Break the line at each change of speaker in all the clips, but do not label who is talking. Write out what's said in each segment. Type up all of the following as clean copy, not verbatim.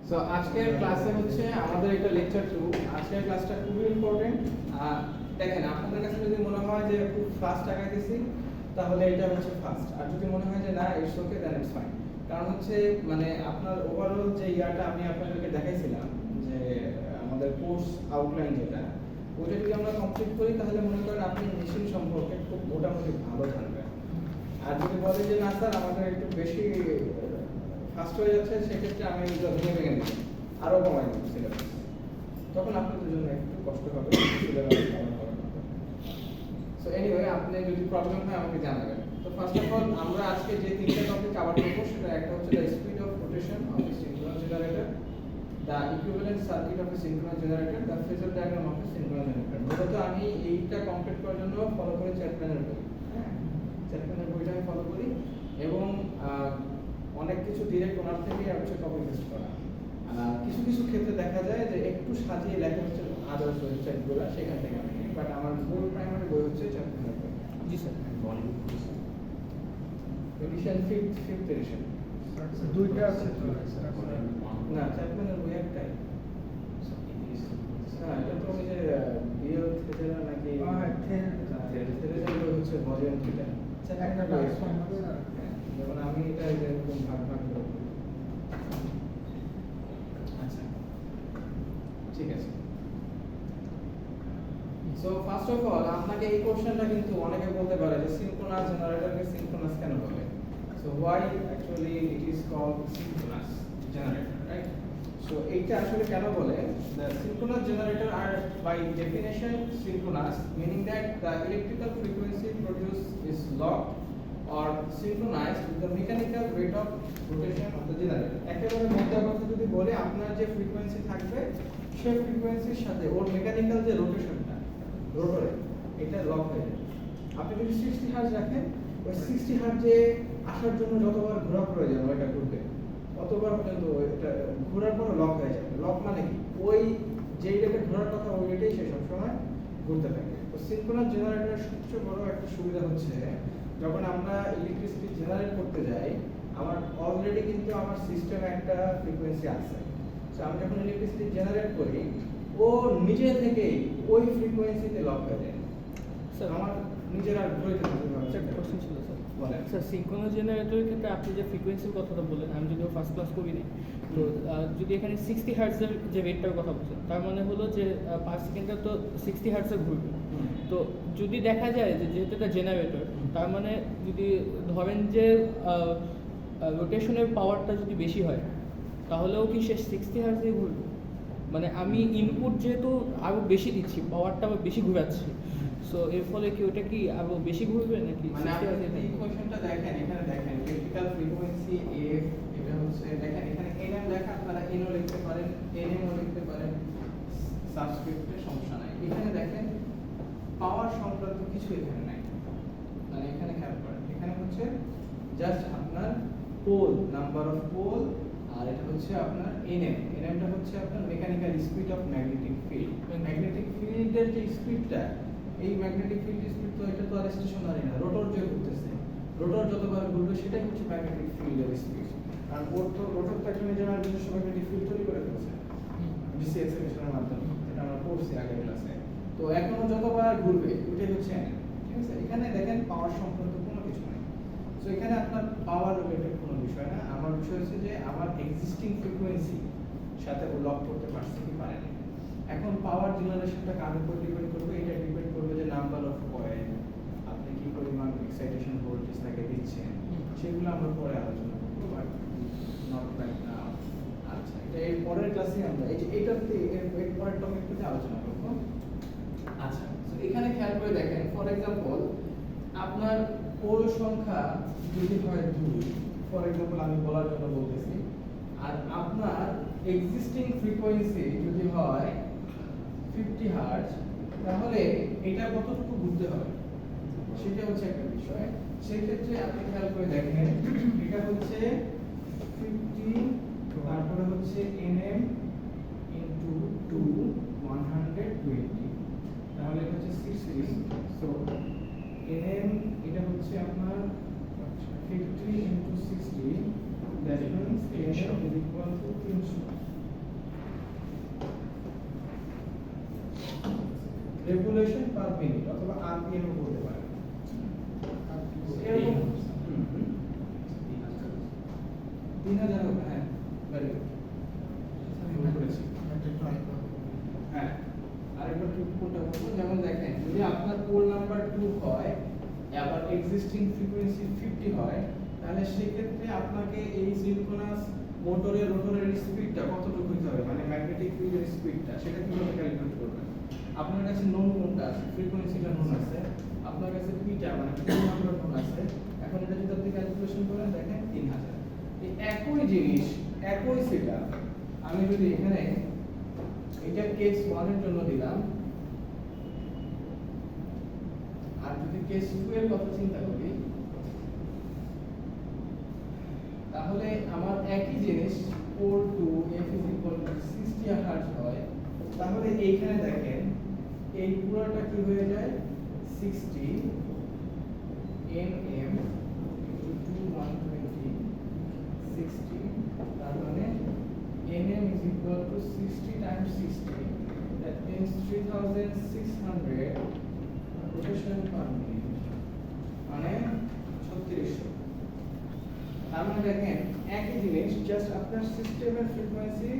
So আজকের ক্লাসে হচ্ছে আমাদের এটা লেকচার 2। আজকের ক্লাসটা খুবই ইম্পর্টেন্ট। দেখেন আপনাদের কাছে যদি মনে হয় যে খুব ফাস্ট আগাইতেছি তাহলে এটা হচ্ছে ফাস্ট, আর যদি মনে হয় যে না it's okay then it's fine. কারণ হচ্ছে মানে আপনার ওভারঅল যে ইয়াটা আমি আপনাদেরকে দেখাইছিলাম যে আমাদের কোর্স আউটলাইন যেটা, ওটা যদি আমরা কমপ্লিট করি তাহলে মনে করেন আপনি মেশিন সম্পর্কে খুব মোটামুটি ভালো জানবেন। আর যদি বলে যে না স্যার আমাদের একটু বেশি ফাস্ট হয়ে যাচ্ছে, সেক্ষেত্রে আমি ভেঙে ভেঙে দিই, আরও কমাই দিই সিলেবাস, তখন আপনাদের জন্য একটু কষ্ট হবে সিলেবাস কভার করার মতো। সো এনিওয়ে, আপনি যদি প্রবলেম হয় আমাকে জানাবেন। তো ফার্স্ট অফ অল আমরা আজকে যে তিনটা টপিক কভার করব, সেটা একটা হচ্ছে the speed of rotation of A synchronous generator, the equivalent circuit of A synchronous generator, the phasor diagram of A synchronous generator. মূলত আমি এইটা কমপ্লিট করার জন্য ফলো করি চ্যাটম্যানের বই। হ্যাঁ, চ্যাটম্যানের বইটা আমি ফলো করি এবং অনেক কিছু ডিরেক্ট ওনার থেকেই হচ্ছে কপি পেস্ট করা। কিছু কিছু ক্ষেত্রে দেখা যায় যে একটু সাজিয়ে লেখা হচ্ছে আদার্স ওয়েবসাইটগুলো, সেখান থেকে আমি নিই, বাট আমার মূল প্রাইমারি বই হচ্ছে চ্যাটম্যানের বই। জি স্যার, এডিশন ফিফথ এডিশন
দুইটা আছে
না, চ্যাটম্যানের বই একটাই। হ্যাঁ, এটা তো ওই যে বিএল থেরেজা নাকি থেরেজা বই হচ্ছে ভলিউম 3টা। একটা বই যেমন আমি এটা এরকম ভাগ ভাগ করব। আচ্ছা, ঠিক আছে। সো ফার্স্ট অফ অল আপনাকে এই কোশ্চেনটা কিন্তু অনেকে বলতে পারে যে সিনক্রোনাস জেনারেটরকে সিনক্রোনাস কেন বলে। So why actually it is called synchronous generator, right? So এইটা আসলে কেন বলে? The synchronous generator are by definition synchronous, meaning that the electrical frequency produce is locked or synchronized with the mechanical rate of rotation of the generator. একেবারে মোদ্দা কথা যদি বলে, আপনার যে ফ্রিকোয়েন্সি থাকবে সেই ফ্রিকোয়েন্সির সাথে ওর মেকানিক্যাল যে রোটেশনটা রোটরে, এটা লক হয়ে যাবে। আপনি যদি 60 হার্জ রাখেন, ওই 60 হার্জে আসার জন্য যতবার ঘোরা প্রয়োজন ওইটা ঘুরবে, অতবার পর্যন্ত এটা ঘোরার পর লক হয়ে যাবে। লক মানে কি? ওই যেই রেটে ঘোরার কথা ওই রেটেই সে সবসময় ঘুরতে থাকে। তো সিনক্রোনাস জেনারেটরের সবচেয়ে বড় একটা সুবিধা হচ্ছে, যখন আমরা ইলেকট্রিসিটি জেনারেট করতে যাই, আমার অলরেডি কিন্তু আমার সিস্টেমে একটা ফ্রিকোয়েন্সি আছে। সো আমি যখন ইলেকট্রিসিটি জেনারেট করি, ও নিজে থেকেই ওই ফ্রিকোয়েন্সিতে লক হয়ে যায়।
স্যার,
আমার নিজের আর ঘুরতে হবে না।
একটা কোশ্চেন ছিল স্যার।
বলেন।
স্যার, সিনক্রোনাস জেনারেটরের ক্ষেত্রে আপনি যে ফ্রিকোয়েন্সির কথাটা বললেন, আমি যদিও ফার্স্ট ক্লাস করিনি, তো যদি এখানে 60 হার্টজের যে রেটটার কথা বলছেন, তার মানে হলো যে পার সেকেন্ডে তো 60 হার্টজে ঘুরবে। তো যদি দেখা যায় যে যেহেতু এটা জেনারেটর, তার মানে যদি ধরেন যে রোটেশনের পাওয়ারটা যদি বেশি হয়, তাহলেও কি সে 60 হার্টজে ঘুরবে? মানে আমি ইনপুট যেহেতু আরও বেশি দিচ্ছি, পাওয়ারটা আবার বেশি ঘুরাচ্ছি, সো এর ফলে কি ওটা কি আরো বেশি ঘুরবে নাকি?
মানে আপনি যদি ইকুয়েশনটা দেখেন, এখানে দেখেন ইলেকট্রিক্যাল ফ্রিকোয়েন্সি এফ, এটা হচ্ছে দেখেন এখানে এনএম লেখা, আপনারা এনও লিখতে পারেন, এনএমও লিখতে পারেন, সাবস্ক্রিপ্টে সমস্যা নাই। এখানে দেখেন পাওয়ার সংক্রান্ত কিছু এখানে নাই। মানে এখানে খেয়াল করেন, এখানে হচ্ছে জাস্ট আপনার পোল, নাম্বার অফ পোল, আর এটা হচ্ছে আপনার এনএম। এনএমটা হচ্ছে আপনার mechanical speed of magnetic field. Magnetic ফিল্ডের যে স্পিডটা, এই ম্যাগনেটিক ফিল্ড স্পিড তো এটা তো আর স্টেশনারি না, রোটর যে ঘুরতেছে, রোটর যতবার ঘুরবে সেটাই হচ্ছে ম্যাগনেটিক ফিল্ডের স্পিড। আর রোটর তো একটা নিজের নিজস্ব ম্যাগনেটিক ফিল্ড তৈরি করে ফেলছে ডিসি এক্সাইটেশনের মাধ্যমে, এটা আমরা পড়ছি আগের ক্লাসে। তো এখনো যতবার ঘুরবে ওইটাই হচ্ছে এনএম, ঠিক আছে? এখানে দেখেন পাওয়ার সংক্রান্ত কোনো কিছু নেই। সো এখানে আপনার পাওয়ার রিলেটেড কোনো বিষয় না। আমার বিষয় হচ্ছে যে আমার এক্সিস্টিং ফ্রিকোয়েন্সি সাথে ও লক করতে পারছে কি পারেনি। এখন পাওয়ার জেনারেশনটা কার উপর ডিপেন্ড করবে? এটা ডিপেন্ড করবে যে নাম্বার অফ কয়েল, আপনি কি পরিমাণ এক্সাইটেশন ভোল্টেজ তাকে দিচ্ছেন, সেগুলো আমরা পরে আলোচনা করবো, বাট নট রাইট নাও। আচ্ছা, এটা এর পরের ক্লাসে আমরা এই যে এইটাতে এর পরের টপিকটাতে আলোচনা করবো। আচ্ছা, তো এখানে খেয়াল করে দেখেন, ফর এক্সাম্পল আপনার পোল সংখ্যা যদি হয় 2, ফর এক্সাম্পল আমি বলার জন্য বলতেছি, আর আপনার এক্সিস্টিং ফ্রিকোয়েন্সি যদি হয় 50 হার্টজ, তাহলে এটা কতটুকু ঘুরতে হবে সেটা হচ্ছে একটা বিষয়। সেই ক্ষেত্রে আপনি খেয়াল করে দেখেন, এটা হচ্ছে 50, তারপরে হচ্ছে nm ইনটু 2 120, তাহলে এটা হচ্ছে 60। সো nm এটা হচ্ছে আপনার 50 into 60, that means nm is equal two 300। Revolution per minute অথবা আরপিএম ও বলতে পারেন এরকম 3000 হবে হ্যাঁ ভেরি গুড করেছি হ্যাঁ আরেকবার কি কোনটা বলবো যেমন দেখেন যদি আপনার পোল নাম্বার 2 হয় আবার এক্সিস্টিং ফ্রিকোয়েন্সি 50 হয় তাহলে সেক্ষেত্রে আপনাকে এই সিনক্রোনাস মোটরের রোটরের স্পিডটা কতটুকু হতে হবে মানে ম্যাগনেটিক ফিল্ডের স্পিডটা সেটা কিভাবে ক্যালকুলেট করবেন আপনার কাছে নোন কোনটা আছে ফ্রিকোয়েন্সিটা নোন আছে আপনার কাছে পিটা মানে পোল নাম্বার নোন আছে এখন এটা যদি আপনি ক্যালকুলেশন করেন দেখেন 3000 এই একই জিনিস একই সেটআপ আমি যদি এখানে এটা কেস 1 এর জন্য দিলাম আর যদি কেস 2 এর কথা চিন্তা করি তাহলে আমার একই জিনিস 4 to f = 60 হার্টজ হয় তাহলে এইখানে দেখেন এই পুরোটা কি হয়ে যায় 60 nm * 120 60 তার মানে nm = 60 times 60 that means 3600 rotation per minute মানে 3600 তার মানে দেখেন একই জিনিস জাস্ট আপনার সিস্টেমের ফ্রিকোয়েন্সি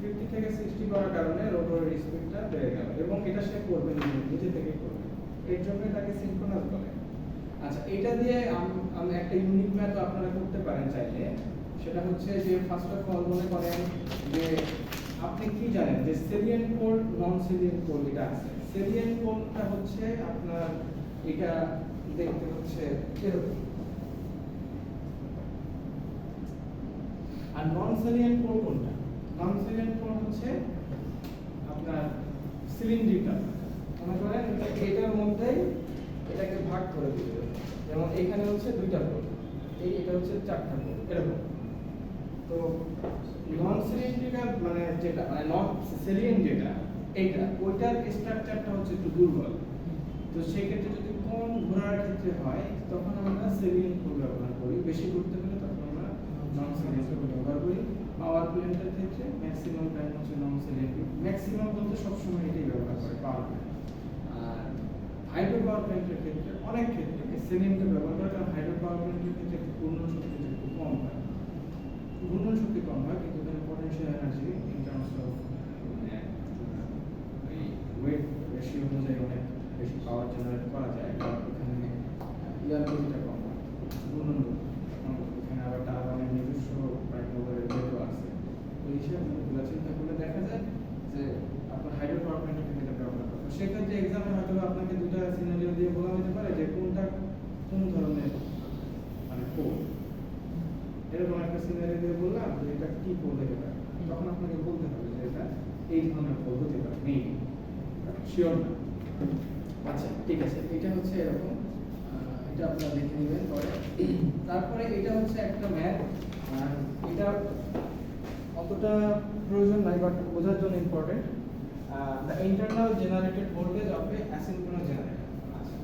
50 থেকে 60 করার কারণে রোটরের স্পিডটা বেড়ে গেল এবং এটা সে করবে নিজে থেকে করবে এর জন্য এটাকে সিনক্রোনাস বলে আচ্ছা এটা দিয়ে আমি একটা ইউনিক ম্যাথ আপনারা করতে পারেন চাইলে সেটা হচ্ছে যে ফার্স্ট অফ অল মনে করেন যে আপনি কি জানেন যে সেলিয়েন্ট পোল নন সেলিয়েন্ট পোল এটা আছে সেলিয়েন্ট পোলটা হচ্ছে আপনার এটা দেখতে হচ্ছে এরকম আর নন সেলিয়েন্ট পোল কোনটা নন সেলিয়েন্ট পোল হচ্ছে আপনার সিলিন্ড্রিক্যাল মনে করেন এটার মধ্যেই এটাকে ভাগ করে দিবে যেমন এখানে হচ্ছে দুইটা পোল এটা হচ্ছে চারটা পোল এরকম তো নন সিলিন্ড্রিক্যাল মানে যেটা মানে নন সেলিয়েন্ট যেটা এইটা ওইটার স্ট্রাকচারটা হচ্ছে একটু দুর্বল তো সেই ক্ষেত্রে যদি কম ঘোরার ক্ষেত্রে হয় তখন আমরা সেলিয়েন্ট পোল ব্যবহার করি বেশি ঘুরতে হলে তখন আমরা নন সেলিয়েন্ট পোল ব্যবহার করি পাওয়ার প্ল্যান্টের ক্ষেত্রে ম্যাক্সিমাম টাইম হচ্ছে নন সেলিয়েন্ট ম্যাক্সিমাম বলতে সবসময় এটাই ব্যবহার করে পাওয়ার প্ল্যান্ট আর হাইড্রো পাওয়ার প্ল্যান্টের ক্ষেত্রে অনেক ক্ষেত্রে সেলিয়েন্টকে ব্যবহার করে কারণ হাইড্রো পাওয়ার প্ল্যান্টের ক্ষেত্রে ঘূর্ণন শক্তি একটু কম হয় ঘূর্ণন শক্তি কম হয় কিন্তু এখানে potential energy in terms of মানে এই ওয়েট রেশিও অনুযায়ী অনেক বেশি পাওয়ার জেনারেট করা যায় কারণ এখানে ইয়ারবিটা কম হয় ঘূর্ণন এখানে আবার টারবাইনের নিজস্ব প্রাইমোভারের রেটও আছে তো এই হিসাবে চিন্তা করলে দেখা যায় যে আপনার হাইড্রো পাওয়ার প্ল্যান্টের ক্ষেত্রে এটা ব্যবহার করতে সেক্ষেত্রে এক্সামে হয়তো আপনাকে দুটো সিনারিও দিয়ে বলা হতে পারে যে কোনটা কোন ধরনের মানে পোল এরকম একটা সিনারি দিয়ে বললাম যে এটা কি পোল হতে পারে তখন আপনাকে বলতে হবে যে এটা এই ধরনের পোল হতে পারে নেই শিওর না আচ্ছা ঠিক আছে এটা হচ্ছে এরকম এটা আপনারা দেখে নেবেন পরে তারপরে এটা হচ্ছে একটা ম্যাথ এটা অতটা প্রয়োজন নাই বাট বোঝার জন্য important the internal generated voltage of a asynchronous generator আচ্ছা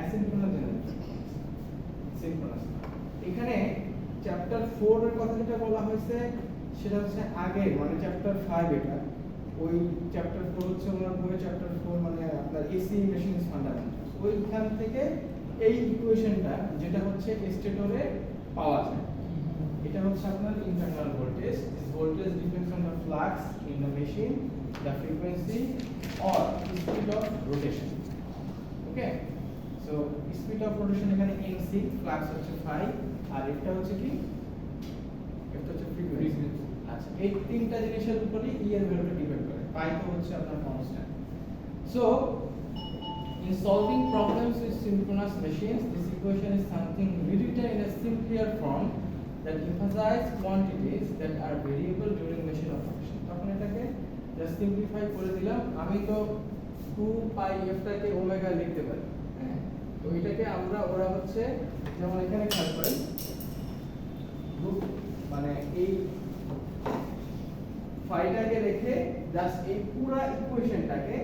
asynchronous generator synchronous এখানে চ্যাপ্টার 4 এর কথা যেটা বলা হয়েছে সেটা হচ্ছে আগে মানে চ্যাপ্টার 5 এটা ওই চ্যাপ্টার 4 হচ্ছে ওনার বই চ্যাপ্টার 4 মানে আপনার এসি মেশিনস ফান্ডামেন্টালস ওইখান থেকে এই ইকুয়েশনটা যেটা হচ্ছে স্টেটরে পাওয়া যায় এটা হচ্ছে আপনার internal voltage this voltage depends on the flux in the machine the frequency or speed of rotation okay so speed of rotation এখানে mc flux হচ্ছে phi আর এটা হচ্ছে কি এটা হচ্ছে frequency আচ্ছা এই তিনটা জিনিসের উপরে e এর ভ্যালুটা ডিপেন্ড করে phi তো হচ্ছে আপনার constant so in solving problems with synchronous machines this equation is something rewritten in a simpler form that emphasize quantities that are variable during machine operation তখন এটাকে জাস্ট সিম্পলিফাই করে দিলাম আমি তো 2 পাই f টাকে ওমেগা লিখতে পারি হ্যাঁ তো এটাকে আমরা ওরা হচ্ছে যেমন এখানে খেয়াল করেন রুট মানে এই ফাইটাকে রেখে জাস্ট এই পুরো ইকুয়েশনটাকে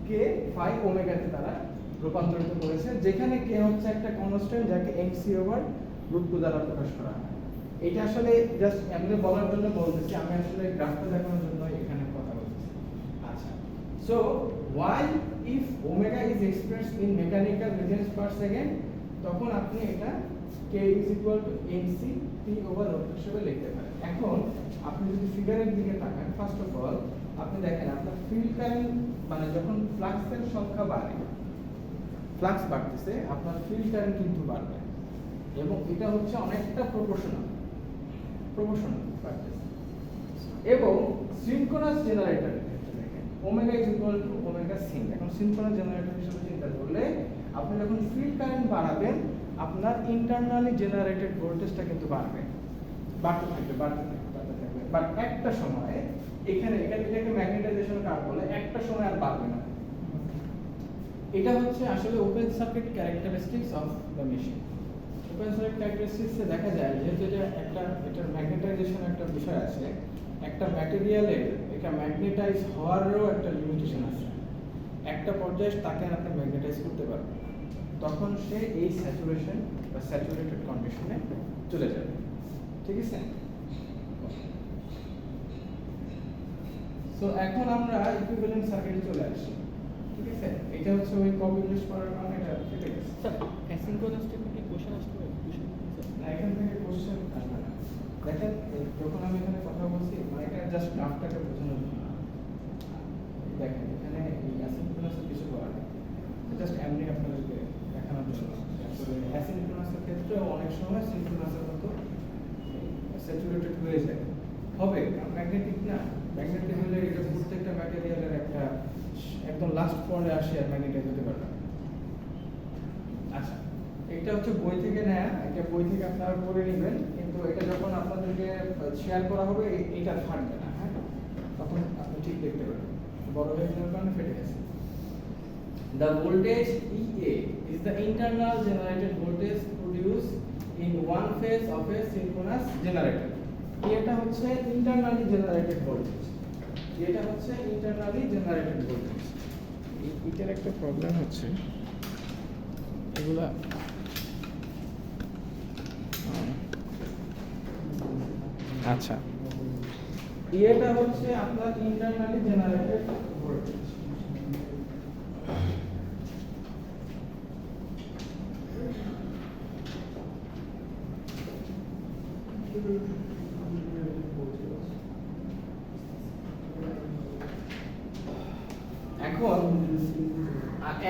কে ফাই ওমেগাতে তারা রূপান্তরিত করেছে যেখানে কে হচ্ছে একটা কনস্ট্যান্ট যাকে mc ওভার √2 দ্বারা প্রকাশ করা হয় এটা আসলে জাস্ট এমনি বলার জন্য বলতেছি আমি আসলে গ্রাফটা দেখানোর জন্য এখানে কথা বলতেছি আচ্ছা so while if omega is expressed in mechanical radiance per second, তখন আপনি এটা k is equal two mc p over road হিসেবে লিখতে পারেন। এখন আপনি যদি ফিগারের দিকে তাকান, ফার্স্ট অফ অল আপনি দেখেন আপনার ফিল্ড কারেন্ট মানে যখন ফ্লাক্সের সংখ্যা বাড়ে, ফ্লাক্স বাড়তেছে, আপনার ফিল্ড কারেন্ট কিন্তু বাড়বে, এবং এটা হচ্ছে অনেকটা প্রপোর্শনাল বাড়তেছে। এবং সিনক্রোনাস জেনারেটরের ক্ষেত্রে দেখেন omega is equal to omega sync. এখন সিনক্রোনাস জেনারেটর হিসেবে চিন্তা করলে আপনি যখন ফিল্ড কারেন্ট বাড়াবেন, আপনার ইন্টারনালি জেনারেটেড ভোল্টেজটা কিন্তু বাড়তে থাকবে। বাট একটা সময়ে এখানে এটাকে ম্যাগনেটাইজেশন কার্ভ বলে, একটা সময় আর বাড়বে না। এটা হচ্ছে আসলে open circuit characteristics of the machine. Open circuit ক্যারেক্টারিস্টিক্সে দেখা যায় যেহেতু এটার ম্যাগনেটাইজেশন একটা বিষয় আছে, একটা ম্যাটেরিয়ালের এটা ম্যাগনেটাইজ হওয়ারও একটা লিমিটেশন আছে। একটা পর্যায়ে তাকে আপনি ম্যাগনেটাইজ করতে পারবেন, তখন সে এই স্যাচুরেশন বা স্যাচুরেটেড কন্ডিশনে চলে যাবে। ঠিক আছে? সো এখন আমরা ইকুইভ্যালেন্ট সার্কিটে চলে আসি। ঠিক আছে? এটা হচ্ছে ওই কপি ইউজ করার কারণে এটা কেটে গেছে।
স্যার অ্যাসিনক্রোনাসটা কি কোশ্চেন আসতে পারে?
না, এখান থেকে কোশ্চেন আসবে না। দেখেন যখন আমি এখানে কথা বলছি, মানে এটা জাস্ট গ্রাফটাকে বোঝানোর জন্য। দেখেন এখানে এই অ্যাসিনক্রোনাসের কিছু করার নেই, জাস্ট এমনি আপনাদেরকে দেখানোর জন্য। আসলে অ্যাসিনক্রোনাসের ক্ষেত্রে অনেক সময় সিনক্রোনাসের মতো স্যাচুরেটেড হয়ে যায়, হবে কারণ ম্যাগনেটিক না। ম্যাগনেটিক হলে এটা প্রত্যেকটা ম্যাটেরিয়ালের একটা একদম লাস্ট পর্যায়ে আসে আর ম্যাগনেটাইজ হতে পারবে না। আচ্ছা, এটা হচ্ছে বই থেকে নেয়া, এটা বই থেকে আপনারা পড়ে নেবেন, কিন্তু এটা যখন আপনাদেরকে শেয়ার করা হবে এটা থাকবে না। হ্যাঁ, তখন আপনি ঠিক দেখতে পাবেন বড় হয়ে যাওয়ার কারণে ফেটে গেছে। The voltage EA is the internal generated voltage produced in one phase of a synchronous generator. এটা হচ্ছে internally generated voltage। এটা হচ্ছে internally generated voltage। এটার একটা প্রবলেম হচ্ছে এগুলা আচ্ছা, এটা হচ্ছে আপনার internally generated voltage। এখন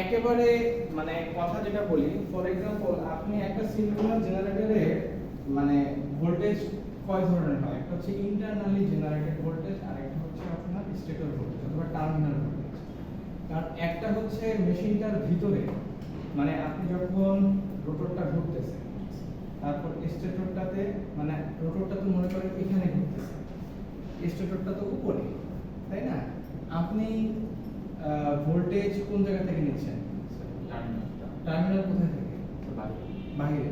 একেবারে মানে কথা যেটা বলি, ফর এক্সাম্পল আপনি একটা সিনক্রোনাস জেনারেটরে মানে ভোল্টেজ কয় ধরনের হয়, একটা হচ্ছে ইন্টারনালি জেনারেটেড ভোল্টেজ, আর একটা হচ্ছে আপনার স্টেটর ভোল্টেজ অথবা টার্মিনাল ভোল্টেজ। কারণ একটা হচ্ছে মেশিনটার ভিতরে, মানে আপনি যখন রোটরটা ঘুরতেছে, তারপর স্টেটরটাতে মানে রোটরটা তো মনে করেন এখানে ঘুরতেছে, স্টেটরটা তো উপরে, তাই না? আপনি ভোল্টেজ কোন জায়গা থেকে নিচ্ছেন? টার্মিনাল কোথায় থেকে?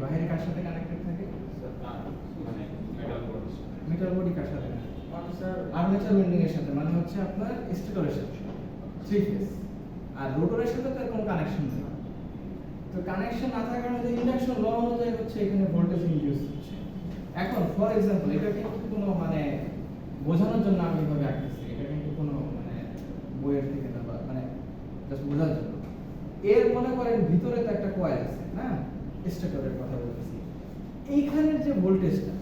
বাইরে কার সাথে কানেক্টেড থাকে? মেটাল বডি কার সাথে? আর্মেচার উইন্ডিং এর সাথে, মানে হচ্ছে আপনার স্টেটরের সাথে, থ্রি ফেজ। আর রোটরের সাথে তার কোনো কানেকশন নেই। তো কানেকশন না থাকার কারণে ইন্ডাকশন ল অনুযায়ী হচ্ছে এখানে ভোল্টেজ ইনডিউস হচ্ছে। এখন ফর এক্সাম্পল এটা কিন্তু কোনো মানে বোঝানোর জন্য আমি এভাবে আঁকতেছি, এটা কিন্তু কোনো মানে বইয়ের থেকে না, মানে জাস্ট বোঝার জন্য। এর মনে করেন ভিতরে তো একটা কয়েল আছে না, স্টেটরের কথা বলতেছি, এইখানের যে ভোল্টেজটা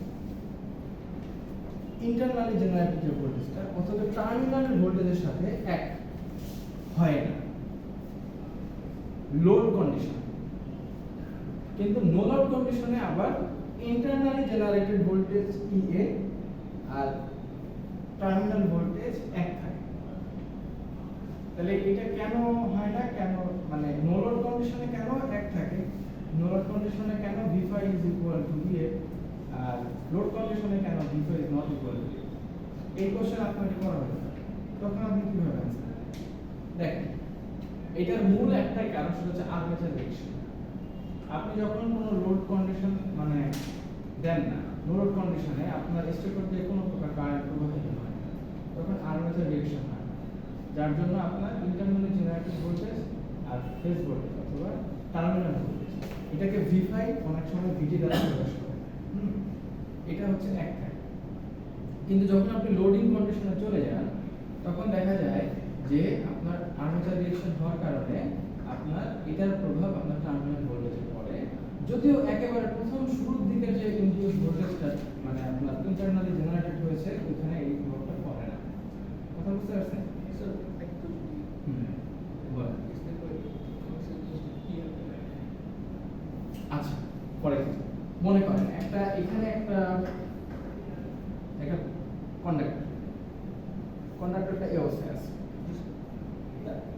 ইন্টারনালি জেনারেটেড যে ভোল্টেজটা অথচ টার্মিনাল ভোল্টেজের সাথে এক হয় না লোড কন্ডিশন। কিন্তু নো লোড কন্ডিশনে আবার ইন্টারনালি জেনারেটেড ভোল্টেজ EA আর টার্মিনাল ভোল্টেজ এক থাকে। তাহলে এটা কেন হয় না, কেন মানে নো লোড কন্ডিশনে কেন এক থাকে, নো লোড কন্ডিশনে কেন V5 is equal to EA আর লোড কন্ডিশনে কেন V5 is not equal to EA? এই কোশ্চেন আপনাকে করা হবে, তখন আপনি কিভাবে আনসার দেখেন। এটার মূল একটাই কারণ, সেটা হচ্ছে আর্মেচার রিঅ্যাকশন। আপনি যখন কোনো লোড কন্ডিশন মানে দেন না, লোড কন্ডিশনে আপনার স্টেটর দিয়ে কোনো প্রকার কারেন্ট প্রবাহিত হয় না, তখন আর্মেচার রিঅ্যাকশন হয়, যার জন্য আপনার ইন্টারনালি জেনারেটেড ভোল্টেজ আর ফেজ ভোল্টেজ অথবা টার্মিনাল ভোল্টেজ এটাকে V5 অনেক সময় VT দ্বারা প্রকাশ করে। এটা হচ্ছে এক থাকে। কিন্তু যখন আপনি লোডিং কন্ডিশনে চলে যান, তখন দেখা যায় যে আপনার আর্মেচার রিঅ্যাকশন হওয়ার কারণে আপনার এটার প্রভাব আপনার টার্মিনাল ভোল্টেজে পড়ে, যদিও একেবারে প্রথম শুরুর দিকে যে ইনডিউস ভোল্টেজটা মানে আপনার ইন্টারনালি জেনারেটেড হয়েছে ওখানে এই প্রভাবটা পড়ে না। কথা বুঝতে পারছেন? বলেন। আচ্ছা, পরে মনে করেন একটা এখানে একটা কন্ডাক্টরটা এই অবস্থায় আছে।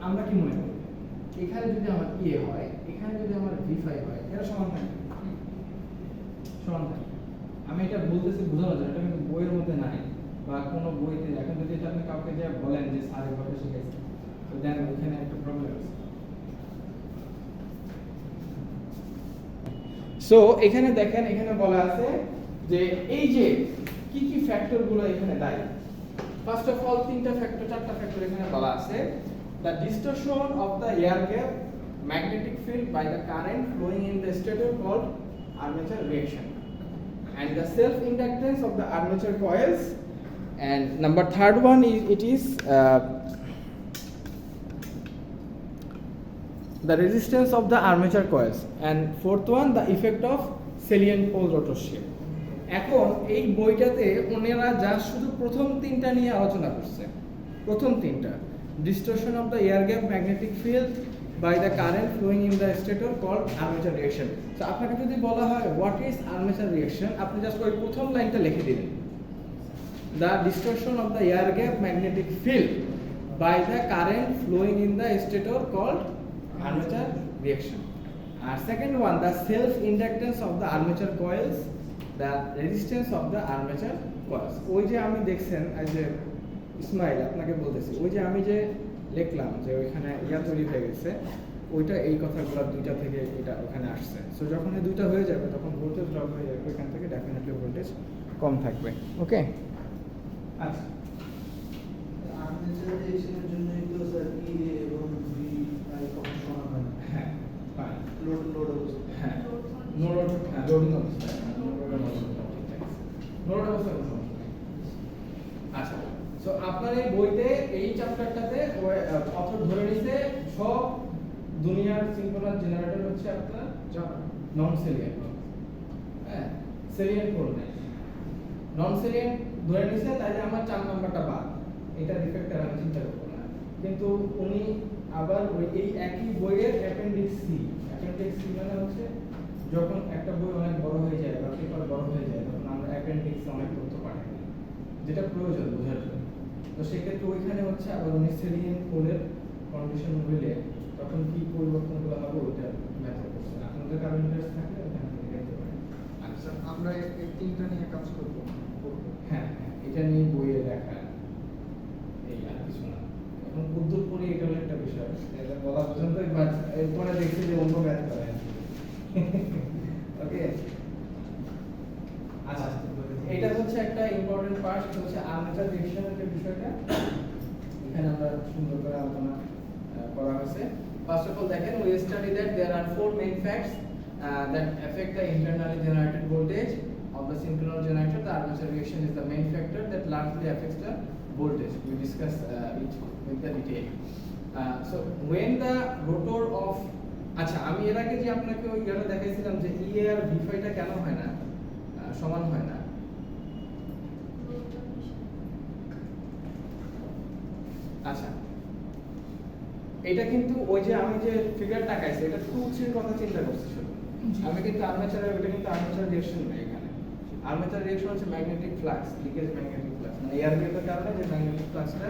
আমরা কি মনে করি এখানে যদি আমার ইয়ে হয়, এখানে যদি আমার V5 হয়, এটা সমান থাকবে, সমান থাকবে। আমি এটা বলতেছি বোঝানোর জন্য, এটা কিন্তু বইয়ের মধ্যে নাই বা কোনো বইতে। এখন যদি এটা আপনি কাউকে যা বলেন যে স্যার এভাবে শিখাইছে, তো দেন ওখানে একটা প্রবলেম আছে। সো এখানে দেখেন, এখানে বলা আছে যে এই যে কি কি ফ্যাক্টর গুলো এখানে দায়ী। ফার্স্ট অফ অল চারটা ফ্যাক্টর এখানে বলা আছে। The distortion of the air gap magnetic field by the current flowing in the stator called armature reaction, and the self inductance of the armature coils, and number third one is the resistance of the armature coils, and fourth one the effect of salient pole rotor shape. এখন এই বইটাতে ওনারা যা শুধু প্রথম তিনটা নিয়ে আলোচনা করছে, প্রথম তিনটা, distortion of the air gap magnetic field by the current flowing in the stator called armature reaction. So আপনাকে যদি বলা হয় what is armature reaction, আপনি জাস্ট ওই প্রথম লাইনটা লিখে দিবেন, the distortion of the air gap magnetic field by the current flowing in the stator called armature reaction. Second one, the self inductance of the armature coils, the resistance of the armature coils. ওই যে আমি দেখছেন এই যে ইসমাইল আপনাকে বলতেছি, ওই যে আমি যে লিখলাম যে ওইখানে ইয়া তৈরি হয়ে গেছে, ওইটা এই কথাগুলো দুইটা থেকে এটা ওখানে আসছে। সো যখন এই দুইটা হয়ে যাবে তখন ভোল্টেজ ড্রপ হয়ে যাবে, ওইখান থেকে ডেফিনেটলি ভোল্টেজ কম থাকবে। ওকে, আচ্ছা।
আর্মেচার রিঅ্যাকশনের জন্যই তো স্যার ই এবং ভি আই কখন সমান হয় না।
হ্যাঁ, ফাইন।
লোড অবস্থা।
হ্যাঁ, লোডিং অবস্থা। লোড অবস্থা কোনো সমস্যা নেই। আচ্ছা, সো আপনার এই বইতে এই চ্যাপ্টারটাতে অথর ধরে নিছে সব দুনিয়ার সিনক্রোনাস জেনারেটর হচ্ছে আপনার নন সেলিয়েন্ট। হ্যাঁ, সেলিয়েন্ট কোড নাই, নন সেলিয়েন্ট ধরে নিছে, তাইলে আমার 4 নাম্বারটা বাদ, এটা রিফেক্টর আমি চিন্তা করব না। কিন্তু উনি আবার ওই এই একই বইয়ের অ্যাপেন্ডিক্স সি মানে হচ্ছে যখন একটা বই অনেক বড় হয়ে যায় বা পেপার বড় হয়ে যায়, তখন আমরা অ্যাপেন্ডিক্সে অনেক তথ্য পাঠাই, যেটা প্রয়োজন বোঝার জন্য। তো সেক্ষেত্রে ওইখানে হচ্ছে আবার উনি সেলিয়েন্ট কোডের কন্ডিশন হইলে তখন কি পরিবর্তনগুলো হবে ওইটা ম্যাটার করছে। আপনাদের কারো ইন্টারেস্ট থাকলে ওখান থেকে দেখতে পারেন।
আচ্ছা, আমরা এই তিনটা নিয়ে কাজ করব।
হ্যাঁ, এটা নিয়ে বইয়ে লেখা, এই আর কিছু না। এখন উদ্যোগ করে এটা হলো একটা বিষয়, এটা বলা পর্যন্ত এরপরে দেখছি যে অন্য ম্যাথ করে। ওকে, আচ্ছা, এটা হচ্ছে একটা ইম্পর্টেন্ট পার্ট, হচ্ছে আর্মেচার রিঅ্যাকশনের যে বিষয়টা এখানে আমরা সুন্দর করে আলোচনা করা হয়েছে। ফার্স্ট অফ অল দেখেন, we study that there are 4 main facts that affect the internally generated voltage of the synchronous generator. The armature reaction is the main factor that largely affects the voltage. We discuss it with the detail. So when the rotor of, আচ্ছা, আমি এর আগে যে আপনাকে ওই ইয়াটা দেখাইছিলাম যে ই আর V5 টা কেন হয় না, সমান হয় না। আচ্ছা, এটা কিন্তু ওই যে আমি যে ফিগারটা আঁকাইছি এটা 2-3 কথা চিন্তা করছি শুধু। আমি কিন্তু আর্মেচারের, ওটা কিন্তু আর্মেচার রিঅ্যাকশন না। এখানে আর্মেচার রিঅ্যাকশন হচ্ছে magnetic flux, leakage magnetic flux, মানে এয়ার গ্যাপের কারণে যে ম্যাগনেটিক ফ্লাক্সটা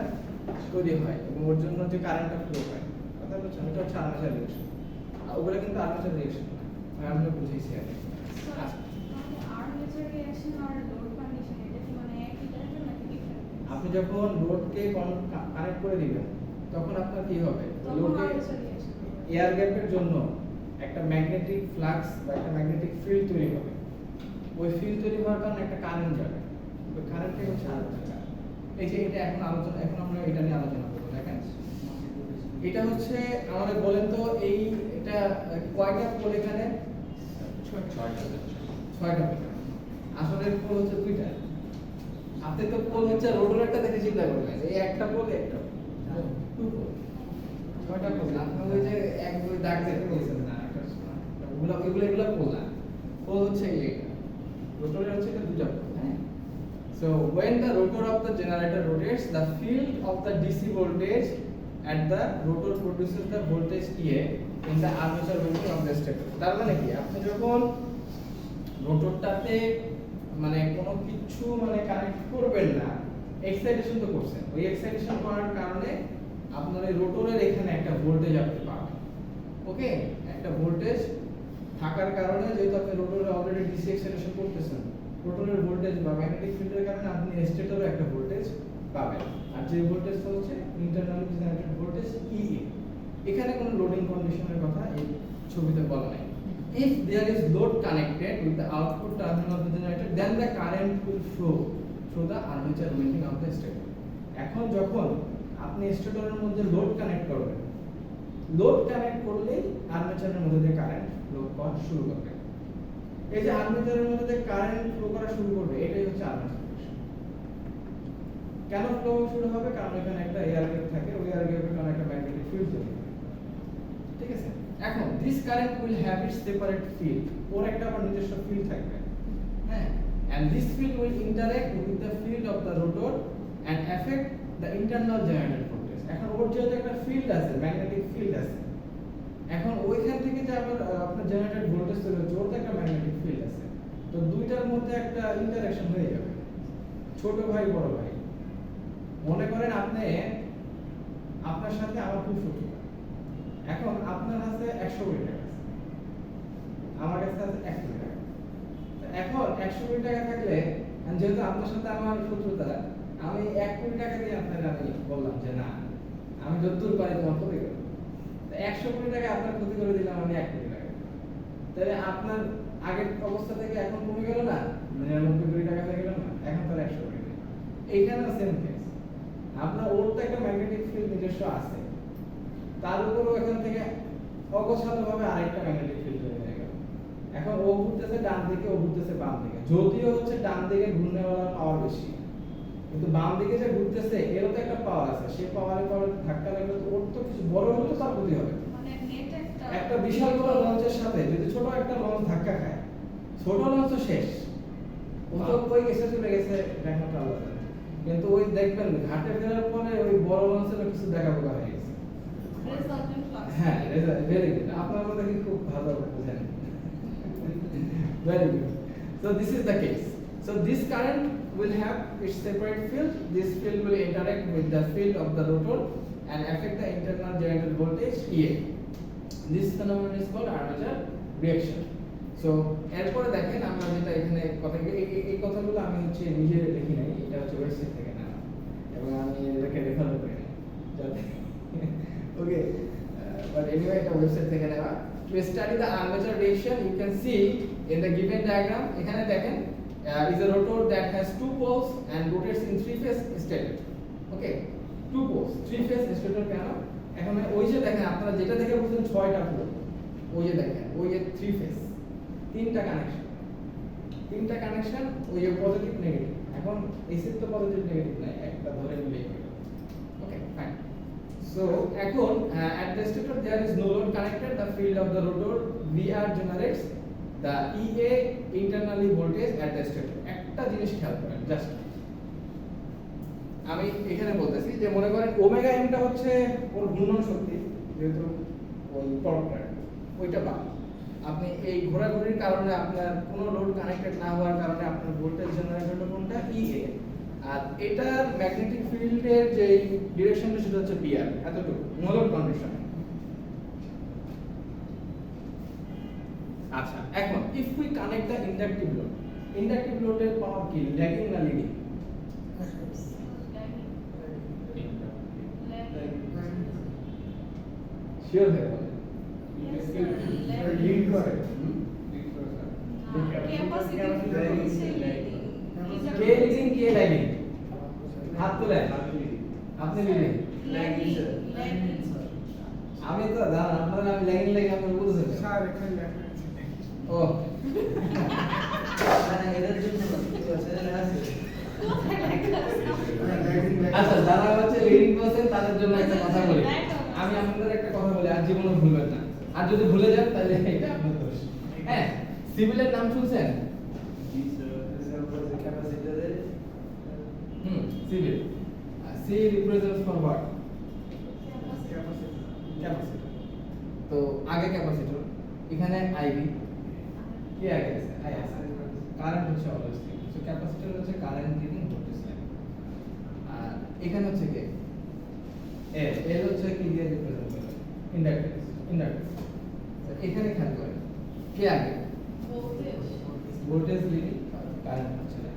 তৈরি হয় এবং ওর জন্য যে কারেন্টটা ফ্লো হয়, কথা বলছেন, এটা হচ্ছে আর্মেচার রিঅ্যাকশন। আর ওগুলো কিন্তু আর্মেচার রিঅ্যাকশন না, আমি বুঝেছি আর কি। আচ্ছা,
আর্মেচার রিঅ্যাকশন আর লোড কন্ডিশন এটা কি মানে একই টাইপের নাকি ডিফারেন্ট?
আপনি যখন লোডকে কানেক্ট করে দিবেন তখন আপনার কি হবে,
তখন
লোডে
আর্মেচার রিঅ্যাকশন
এয়ার গ্যাপের জন্য একটা ম্যাগনেটিক ফ্লাক্স বা একটা ম্যাগনেটিক ফিল্ড তৈরি হবে। ওই ফিল্ড তৈরি হওয়ার কারণে একটা কারেন্ট যাবে, ওই কারেন্টটাই হচ্ছে আর্মেচার। এই যে এটা এখন আমরা এটা নিয়ে আলোচনা করব। দেখেন, এটা হচ্ছে আমাদের বলেন তো এই এটা কয়টা পোল এখানে? 6টা পোল। আসলে পোল হচ্ছে 2টা। আপনি তো পোল হচ্ছে রোডের একটা দেখে চিন্তা করবেন, এই একটা পোল একটা 2 পোল। কয়টা করলেন? আপনি ওই যে এক দুই দাগ দেখে বলছেন না, এগুলো করলাম। পোল হচ্ছে এইটা, রোটরে হচ্ছে এটা দুটো পোল, হ্যাঁ। So when the rotor of the generator rotates, the field of the DC voltage at the rotor produces the voltage EA in the armature winding of the stator. তার মানে কি, আপনি যখন রোটরটাতে মানে কোনো কিছু মানে কানেক্ট করবেন না, এক্সাইটেশন তো করছেন, ওই এক্সাইটেশন করার কারণে আপনার এই রোটরের এখানে একটা ভোল্টেজ আপনি পাবেন। ওকে, একটা ভোল্টেজ থাকার কারণে যেহেতু আপনি রোটরে অলরেডি ডিসি এক্সাইটেশন করতেছেন, রোটরের ভোল্টেজ বা ম্যাগনেটিক ফিল্ডের কারণে আপনি স্টেটরে একটা ভোল্টেজ পাবেন। আর যে ভোল্টেজটা হচ্ছে ইন্টারনালি জেনারেটেড ভোল্টেজ ইএ। এখানে কোনো লোডিং কন্ডিশনের কথা এই ছবিতে বলা নাই। If there is load connected with the output terminal of the generator, then the current will flow through the armature winding of the stator. এখন যখন আপনি স্টেটরের মধ্যে লোড কানেক্ট করবেন, লোড কানেক্ট করলেই আর্মেচারের মধ্যে দিয়ে কারেন্ট ফ্লো করা শুরু করবে। এই যে আর্মেচারের মধ্যে দিয়ে কারেন্ট ফ্লো করা শুরু করবে, এটাই হচ্ছে আর্মেচার রিঅ্যাকশন। কেন ফ্লো শুরু হবে? কারণ এখানে একটা এয়ার গ্যাপ থাকে, ওই এয়ার গ্যাপের কারণে একটা ম্যাগনেটিক ফিল্ড তৈরি হবে। ঠিক আছে, এখন this current will have its separate field, ওর একটা আবার নিজস্ব ফিল্ড থাকবে, হ্যাঁ। and this field will interact with the field of the rotor and affect the internal generated voltage. এখন ওর যেহেতু একটা ফিল্ড আছে, ম্যাগনেটিক ফিল্ড আছে, এখন ওইখান থেকে যে আবার আপনার জেনারেটেড ভোল্টেজ তৈরি হচ্ছে, ওর তো একটা ম্যাগনেটিক ফিল্ড আছে, তো দুইটার মধ্যে একটা ইন্টারঅ্যাকশন হয়ে যাবে। ছোট ভাই বড় ভাই, মনে করেন আপনি, আপনার সাথে আমার খুব শত্রুতা, এখন আপনার কাছে 100 কোটি টাকা আছে, আমার কাছে আছে 1 কোটি টাকা। তো এখন 100 কোটি টাকা থাকলে, যেহেতু আপনার সাথে আমার শত্রুতা, আমি 1 কোটি টাকা দিয়ে আপনাকে আমি বললাম যে না, আমি যতদূর পারি তোমার ক্ষতি করব। তো 100 কোটি টাকা আপনার ক্ষতি করে দিলাম আমি 1 কোটি টাকা, তাহলে আপনার আগের অবস্থা থেকে এখন কমে গেল না, 99 কোটি টাকা হয়ে গেল না, এখন তার 100 কোটি টাকা। এইখানেও সেম কেস, আপনার ওর তো একটা ম্যাগনেটিক ফিল্ড নিজস্ব আছে, তার উপরও এখান থেকে অগোছালোভাবে আরেকটা ম্যাগনেটিক ফিল্ড তৈরি হয়ে গেল। এখন ও ঘুরতেছে ডান দিকে, ও ঘুরতেছে বাম দিকে, যদিও হচ্ছে ডান দিকে ঘূর্ণায়মান পাওয়ার বেশি, কিন্তু বাম দিকে যে ঘুরতেছে এরও তো একটা পাওয়ার আছে, সেই পাওয়ারের পরে ধাক্কা লাগলে তো ওর তো কিছু বড় হলে তো তার ক্ষতি হবে।
মানে নেট
একটা বিশাল বড় লঞ্চের সাথে যদি ছোট একটা লঞ্চ ধাক্কা খায়, ছোট লঞ্চ তো শেষ, ও তো কই গেছে, চলে গেছে, দেখা তো আলাদা। কিন্তু ওই দেখবেন ঘাটে ফেরার পরে ওই বড় লঞ্চের কিছু দেখা বোকা হয়ে গেছে।
Resultant flux.
হ্যাঁ, ভেরি গুড, আপনার কথা কি খুব ভালো বুঝেন। Very good. So this is the case. So this current will have its separate field. This field will interact with the field of the rotor and affect the internal generated voltage EA. This phenomenon is called armature reaction. So এরপরে দেখেন আমরা যেটা এখানে কথা, এই কথাগুলো আমি হচ্ছে নিজে লিখি নাই, এটা হচ্ছে ওয়েবসাইট থেকে নেওয়া এবং আমি এটাকে রেফার করি নাই, যাতে ওকে, but anyway এটা ওয়েবসাইট থেকে নেওয়া। To study the armature reaction, you can see in the given diagram, এখানে দেখেন is a rotor that has 2 poles and rotates in 3-phase stator. Okay, 2 poles, 3-phase stator কেন? এখন ওই যে দেখেন আপনারা যেটা দেখে বুঝছেন 6টা পোল, ওই যে দেখেন ওই যে 3 ফেজ, 3টা কানেকশন, ওই যে পজিটিভ নেগেটিভ। এখন এসির তো পজিটিভ নেগেটিভ নাই, একটা ধরে নিলেই হলো। ওকে, ফাইন। So এখন at the stator there is no load connected, the field of the rotor VR generates the EA internally voltage at the stator. একটা জিনিস খেয়াল করেন, জাস্ট আমি এখানে বলতেছি যে মনে করেন ওমেগা এমটা হচ্ছে ওর ঘূর্ণন শক্তি, যেহেতু ওই টর্কটা ওইটা বা আপনি এই ঘোরাঘুরির কারণে আপনার কোনো লোড কানেক্টেড না হওয়ার কারণে আপনার ভোল্টেজ জেনারেট হলো কোনটা EA, আর এটার ম্যাগনেটিক ফিল্ডের যে ডিরেকশনটা সেটা হচ্ছে PR, এতটুকু নো লোড কন্ডিশন। আচ্ছা, এখন if we connect the inductive লোডের পাওয়ার কি, ল্যাগিং না লিডিং? শিওর হয়ে বলেন।
Yes, sir.
লিড করে কে লিডিং কে ল্যাগিং? হাত তোলেন, আপনি লিডিং। আমি তো জানেন আপনারা, আমি ল্যাগিং আপনি বুঝছেন
স্যার এখানে লেখা আছে।
ও
মানে এদের জন্য চ্যানেলে আছে।
আচ্ছা, যারা হচ্ছে লিডিং করছেন তাদের জন্য একটা কথা বলি। আমি আপনাদের একটা কথা বলি, আর জীবনে ভুলবেন না। আর যদি ভুলে যান তাহলে এটা আপনার দোষ। হ্যাঁ, সিভিলের নাম শুনছেন? Civil. C represents for what? Capacitor. তো আগে ক্যাপাসিটর, এখানে আইভি, কি আগে আছে? আই আছে। কারেন্ট হচ্ছে অলওয়েজ থিং। সো ক্যাপাসিটর হচ্ছে কারেন্ট লিডিং ভোল্টেজ লাইন। আর এখানে হচ্ছে কি? এল হচ্ছে কি দিয়ে রিপ্রেজেন্ট করে? ইন্ডাক্ট্যান্স। এখানে খেয়াল করেন, কে আগে? ভোল্টেজ লিডিং, কারেন্ট হচ্ছে না।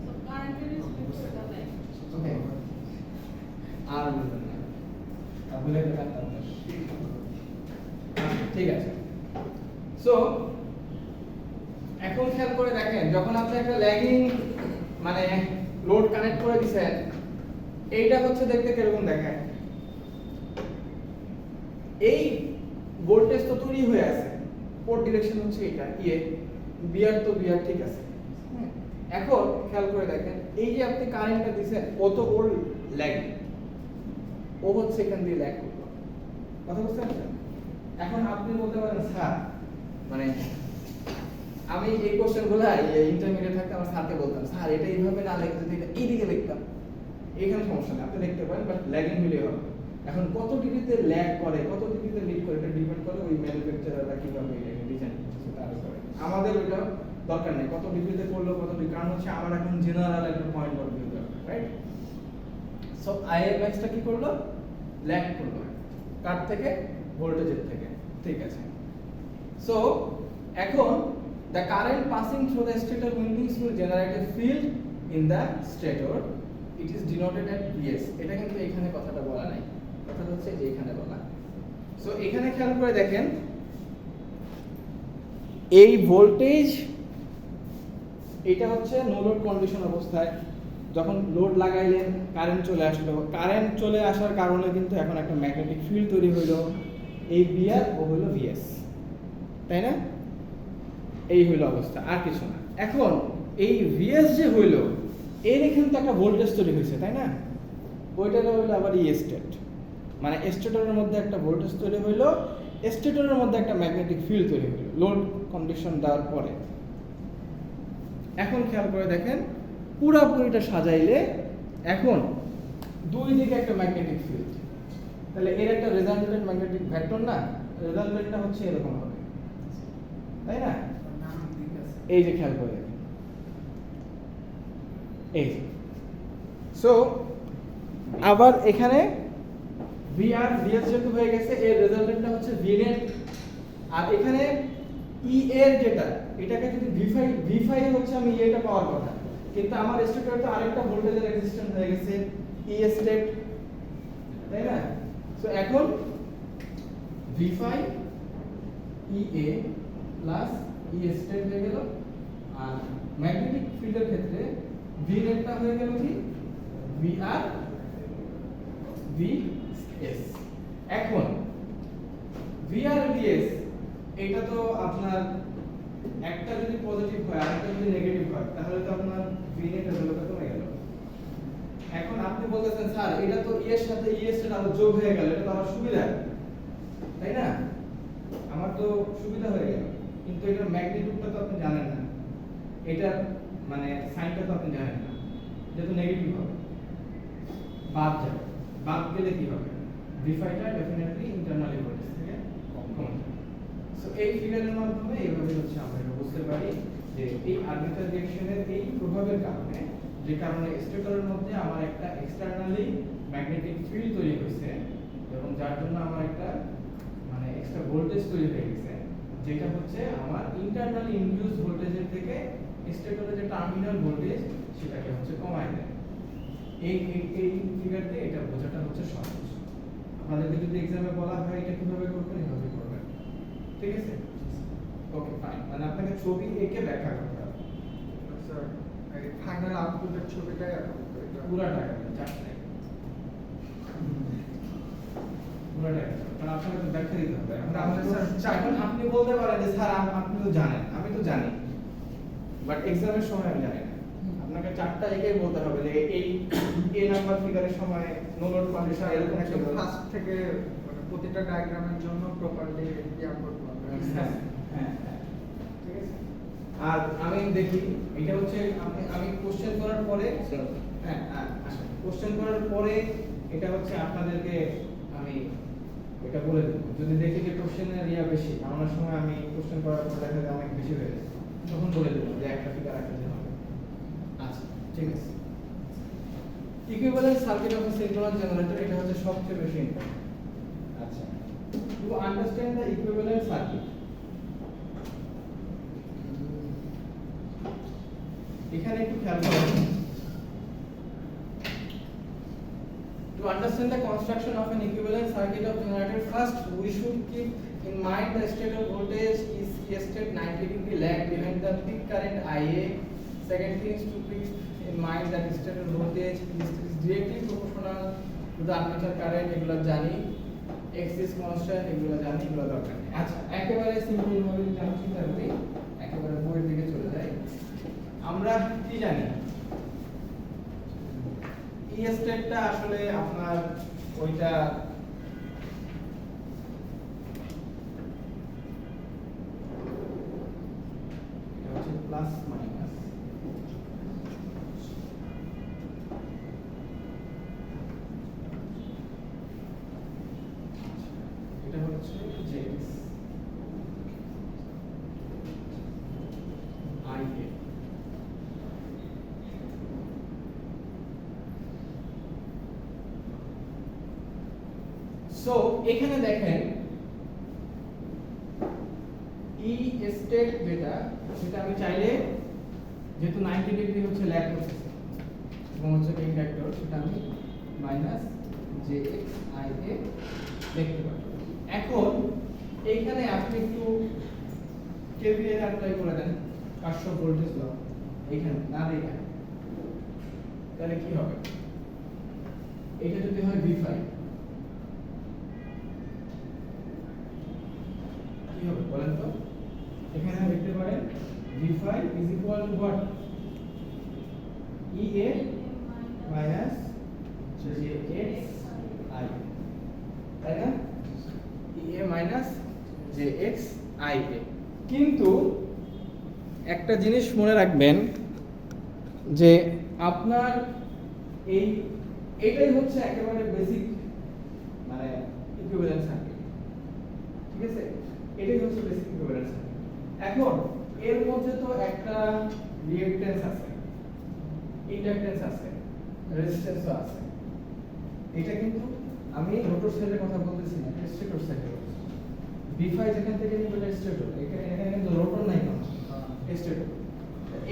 ওকে, আর বলবেন না, আর ভুলে গেলেন তাহলে। ঠিক আছে। সো এখন খেয়াল করে দেখেন, যখন আপনি একটা ল্যাগিং মানে লোড কানেক্ট করে দিয়েছেন, এইটা হচ্ছে দেখতে কিরকম দেখায়। এই ভোল্টেজ তো তৈরি হয়ে আছে, পোর্ট ডিরেকশন হচ্ছে এটা বিআর, তো বিআর ঠিক আছে। এখন খেয়াল করে দেখেন, এই যে আপনি কারেন্টটা দিয়েছেন, কত ভোল্ট ল্যাগ, ও হচ্ছে এখান দিয়ে ল্যাগ করলো। কথা বুঝতে পারছেন? এখন আপনি বলতে পারেন স্যার, মানে আমি এই কোশ্চেনগুলো ইন্টারমিডিয়েট থাকতে আমার স্যারকে বলতাম, স্যার এটা এইভাবে না লিখে যদি এটা এইদিকে লিখতাম, এখানে সমস্যা নেই, আপনি লিখতে পারেন, বাট ল্যাগিং হলে হবে। এখন কত ডিগ্রিতে ল্যাগ করে, কত ডিগ্রিতে লিড করে, এটা ডিপেন্ড করে ওই ম্যানুফ্যাকচারাররা কিভাবে এটাকে ডিজাইন করছে তার উপরে। আমাদের ওইটা দরকার নেই কত ডিগ্রিতে করলো, কত ডিগ্রি, কারণ হচ্ছে আমার এখন জেনারেল একটা পয়েন্ট অফ ভিউ দরকার, রাইট? সো আইএমএক্সটা কি করলো? ল্যাগ করলো, কার থেকে? ভোল্টেজের থেকে। ঠিক আছে। সো এখন the current passing through the stator windings will generate a field in the stator. It is denoted as Vs. এটা কিন্তু এখানে কথাটা বলা নাই, কথাটা হচ্ছে যে এখানে বলা। সো এখানে খেয়াল করে দেখেন, এই ভোল্টেজ, এটা হচ্ছে নো লোড কন্ডিশন অবস্থায়, যখন লোড লাগাইলেন কারেন্ট চলে আসলো, কারেন্ট চলে আসার কারণে কিন্তু এখন একটা ম্যাগনেটিক ফিল্ড তৈরি হইলো, এই বিআর ও হলো ভিএস, তাই না? এই হইলো অবস্থা, আর কিছু না। এখন এই ভিএস যে হইলো, এর কিন্তু একটা ভোল্টেজ তৈরি হয়েছে, তাই না? ওইটা হইলো আবার ই স্টেট, মানে স্টেটরের মধ্যে একটা ভোল্টেজ তৈরি হইলো, স্টেটরের মধ্যে একটা ম্যাগনেটিক ফিল্ড তৈরি হইলো লোড কন্ডিশন দেওয়ার পরে। এখন খেয়াল করে দেখেন, পুরাপুরিটা সাজাইলে এখন দুই দিকে একটা ম্যাগনেটিক ফিল্ড, তাহলে এর একটা রেজাল্টেন্ট ম্যাগনেটিক ভেক্টর না, রেজাল্টেন্টটা হচ্ছে এরকম হবে, তাই না? এই যে খেয়াল করে দেখেন, এই যে। সো আবার এখানে ভিআর ভিএস যেহেতু হয়ে গেছে, এর রেজাল্টেন্টটা হচ্ছে ভিনেট, আর এখানে ই এর যেটা, এটাকে যদি ভি5 হচ্ছে আমি এটা পাওয়ার কথা, কিন্তু আমার স্টেটরে তো আরেকটা ভোল্টেজের এক্সিস্টেন্স হয়ে গেছে ই স্টেট, তাই না? সো এখন V5 EA plus E state হয়ে গেল, আর ম্যাগনেটিক ফিল্ডের ক্ষেত্রে V নেটটা হয়ে গেল কি VR VS। এখন VR VS এটা তো আপনার একটা যদি পজিটিভ হয় আর একটা যদি নেগেটিভ হয়, তাহলে তো আপনার V নেটের ভ্যালুটা কমে গেল। এখন আপনি বলতেছেন স্যার এটা তো E এর সাথে E স্টেট আবার যোগ হয়ে গেল, এটা তো আমার সুবিধা, তাই না? আমার তো সুবিধা হয়ে গেল, কিন্তু এটার ম্যাগনিটিউডটা তো আপনি জানেন না, এটার মানে সাইনটা তো আপনি জানেন না, যেহেতু নেগেটিভ হবে বাদ যাবে, বাদ গেলে কি হবে? V5টা ডেফিনেটলি ইন্টারনালি ভোল্টেজ থেকে কম হবে। সো এই ফিগারের মাধ্যমে এইভাবে হচ্ছে আমরা এটা বুঝতে পারি যে এই আরবিটার রিঅ্যাকশনের এই প্রভাবের কারণে, যে কারণে স্টেটরের মধ্যে আমার একটা এক্সটারনালি ম্যাগনেটিক ফিল্ড তৈরি হয়েছে, এবং যার জন্য আমার একটা মানে এক্সট্রা ভোল্টেজ তৈরি হয়ে গেছে, যেটা হচ্ছে আমার ইন্টারনালি ইনডিউস ভোল্টেজের থেকে স্টেটরের যে টার্মিনাল ভোল্টেজ সেটাকে হচ্ছে কমায় দেয়। এই এই ফিগার দিয়ে এটা বোঝাটা হচ্ছে সহজ। আপনাদেরকে যদি এক্সামে বলা হয় এটা কিভাবে করবেন, এভাবে করবেন, ঠিক আছে? ওকে ফাইন, মানে আপনাকে ছবি এঁকে ব্যাখ্যা করতে হবে।
স্যার এই ফাইনাল আউটপুটের ছবিটাই
পুরাটা চারটে পুরাটা, কারণ আপনাকে তো ব্যাখ্যা দিতে হবে। এখন আপনি বলতে পারেন যে স্যার আপনি তো জানেন, আমি তো জানি, বাট এক্সামের সময় আমি জানি না। আপনাকে চারটা এঁকে বলতে হবে যে এই এ নাম্বার ফিগারের সময় নো লোড কন্ডিশন এরকম একটা
ফার্স্ট থেকে মানে
প্রতিটা ডায়াগ্রামের জন্য প্রপারলি ইয়া করতে হবে
হ্যাঁ হ্যাঁ হ্যাঁ, ঠিক আছে। আর আমি দেখি এটা হচ্ছে আমি কোশ্চেন করার পরে হ্যাঁ আচ্ছা কোশ্চেন করার পরে এটা হচ্ছে আপনাদেরকে আমি এটা বলে দেব। যদি দেখি যে কোশ্চেনের ইয়া বেশি, আমার সময় আমি কোশ্চেন করার পর দেখা যায় অনেক বেশি হয়ে যায়, তখন বলে দেব যে একটা ফিগার রাখতে হবে। আচ্ছা ঠিক আছে। Equivalent circuit of A synchronous generator, এটা হচ্ছে সবচেয়ে বেশি ইম্পর্টেন্ট। আচ্ছা, to understand the equivalent circuit, এখানে একটু খেয়াল করুন। To understand the construction of an equivalent circuit of generator, first we should keep in mind the stator voltage is state 90 degree lag behind the peak current IA. Second thing is to keep in mind that stator voltage is directly proportional to the armature current. এগুলো জানি, x is constant, এগুলো জানি, এগুলো দরকার নেই। আচ্ছা, একেবারে simple ভাবে যদি আমি চিন্তা করি, একেবারে বইয়ের দিকে চলে যাই, আমরা কি জানি? ই স্টেটটা আসলে আপনার ওইটা এটা হচ্ছে প্লাস মাইনাস, এটা হচ্ছে জেএক্স আইএ। সো এখানে দেখেন ই স্টেট যেটা সেটা আমি চাইলে যেহেতু 90 ডিগ্রি হচ্ছে ল্যাগ করতেছে এবং হচ্ছে ইন্ডাক্টর, সেটা আমি মাইনাস জেএক্স আইএ লিখতে পারি। এখন এইখানে আপনি একটু কেভিএল অ্যাপ্লাই করে দেন, কার্শফ ভোল্টেজ ল এইখানে না দেখেন, তাহলে কি হবে? এটা যদি হয় V5 কি হবে বলেন তো? এখানে লিখতে পারেন V5 is equal to what? EA minus JX I, তাই না? EA minus JX IA। কিন্তু একটা জিনিস মনে রাখবেন যে আপনার এটাই হচ্ছে একেবারে বেসিক মানে ইকুইভ্যালেন্ট সার্কিট, ঠিক আছে? এটাই হচ্ছে বেসিক ইকুইভ্যালেন্ট সার্কিট। এখন এর মধ্যে তো একটা রিঅ্যাকট্যান্স আছে, ইন্ডাকট্যান্স আছে, রেজিস্ট্যান্সও আছে। এটা কিন্তু আমি রোটর সাইডের কথা বলতেছি না, স্টেটর সাইডে বলছি। V5 যেখান থেকে নিবে স্টেটর, এখানে কিন্তু রোটর নাই কোনো, স্টেটর।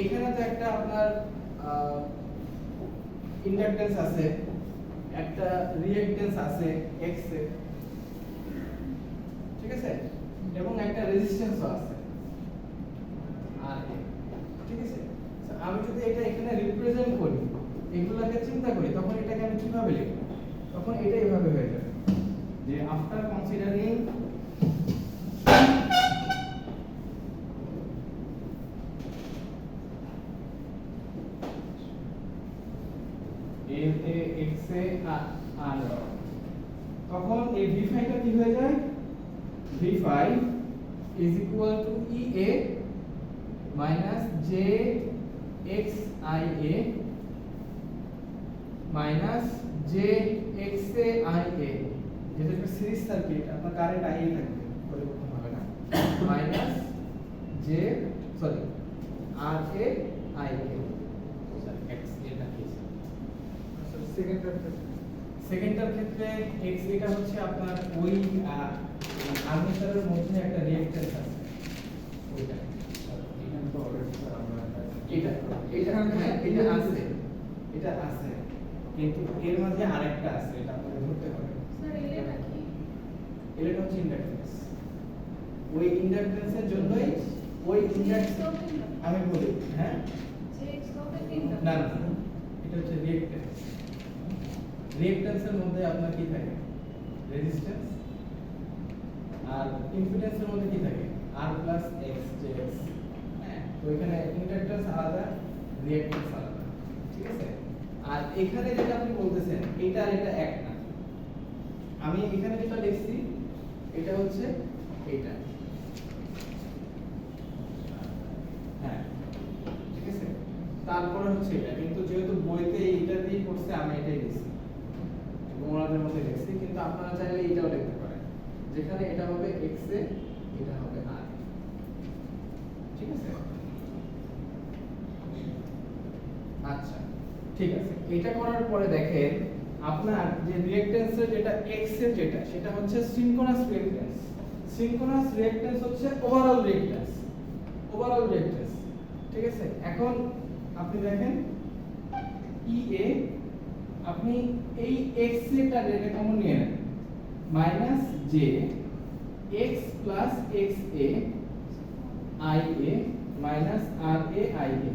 এখানে তো একটা আপনার ইন্ডাকট্যান্স আছে, একটা রিঅ্যাকট্যান্স আছে x এ, ঠিক আছে? এবং একটা রেজিস্ট্যান্সও আছে আর ঠিক আছে? আমি যদি এটা এখানে রিপ্রেজেন্ট করি, এগুলোকে চিন্তা করি, তখন এটাকে আমি কিভাবে লিখব? তখন এটা এইভাবে হয়ে যাবে যে আফটার কনসিডারিং x এ আর তখন এই V5 টা কি হয়ে যায়? V5 is equal to EA minus JXIA minus JXAIA, যেটা একটা সিরিজ সার্কিট, আপনার কারেন্ট IA থাকবে, পরিবর্তন হবে না, মাইনাস RAIA x এটা কি? সেকেন্ডটার ক্ষেত্রে x এটা হচ্ছে আপনার ওই আর্মেচারের মধ্যে একটা রিঅ্যাকট্যান্স আছে, ওইটা এখানে তো অলরেডি আমরা এটা আছে, এটা আছে, কিন্তু এর মাঝে আরেকটা আছে, এটা আপনাকে ধরতে হবে।
স্যার এলেটা কি?
এটা হচ্ছে ইন্ডাকট্যান্স। ওই ইন্ডাকট্যান্সের জন্যই ওই ইন্ডাকট্যান্স আমি বলি, হ্যাঁ
JX কত তিনটা?
না না, এটা হচ্ছে রিঅ্যাকট্যান্স। রিঅ্যাকট্যান্সের মধ্যে আপনার কি থাকে? রেজিস্ট্যান্স। আর ইম্পিডেন্সের মধ্যে কি থাকে? R plus X JX। হ্যাঁ, তো এখানে ইন্ডাকট্যান্স আলাদা, রিঅ্যাকট্যান্স আলাদা, ঠিক আছে? আর এখানে যেটা আপনি বলতেছেন এটা আর এটা এক না। আমি এখানে যেটা লিখছি এটা হচ্ছে এটা, হ্যাঁ ঠিক আছে। তারপরে হচ্ছে এটা, কিন্তু যেহেতু বইতে এইটা দিয়ে করছে আমি এটাই লিখছি, ওনাদের মধ্যে লিখছি, কিন্তু আপনারা চাইলে এটাও লিখতে পারেন, যেখানে এটা হবে x এ, এটা হবে r, ঠিক আছে। আচ্ছা ঠিক আছে, এটা করার পরে দেখেন আপনার যে রিঅ্যাকট্যান্সের যেটা x এর যেটা সেটা হচ্ছে সিনক্রোনাস রিঅ্যাকট্যান্স। সিনক্রোনাস রিঅ্যাকট্যান্স হচ্ছে ওভারঅল রিঅ্যাকট্যান্স, ওভারঅল রিঅ্যাকট্যান্স, ঠিক আছে। এখন আপনি দেখেন EA, আপনি এই x এরটা যেটা কমন নিয়ে নেন, minus j x plus xa IA minus RA IA।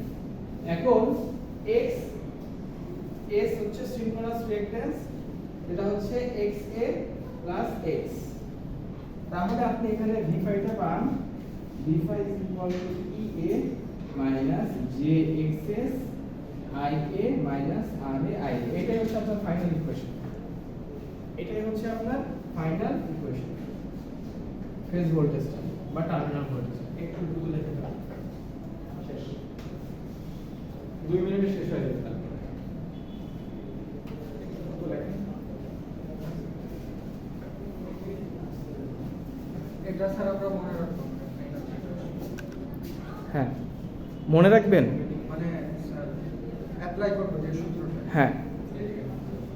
এখন x s হচ্ছে সিনক্রোনাস রিঅ্যাকট্যান্স, এটা হচ্ছে xa প্লাস x। তাহলে আপনি এখানে v5 টা পান, v5 EA minus jxs IA minus RA IA। এটাই হচ্ছে আপনার ফাইনাল ইকুয়েশন, এটাই হচ্ছে আপনার ফাইনাল ইকুয়েশন, ফেজ ভোল্টেজটা বা টার্মিনাল ভোল্টেজ। একটু দ্রুত লিখে দাও, শেষ 2 মিনিটে শেষ হয়ে যাবে। তারপরে তো লেখেন
এটা স্যার আমরা মনে রাখবো।
হ্যাঁ মনে রাখবেন,
মানে স্যার অ্যাপ্লাই করবো যে সূত্রটা।
হ্যাঁ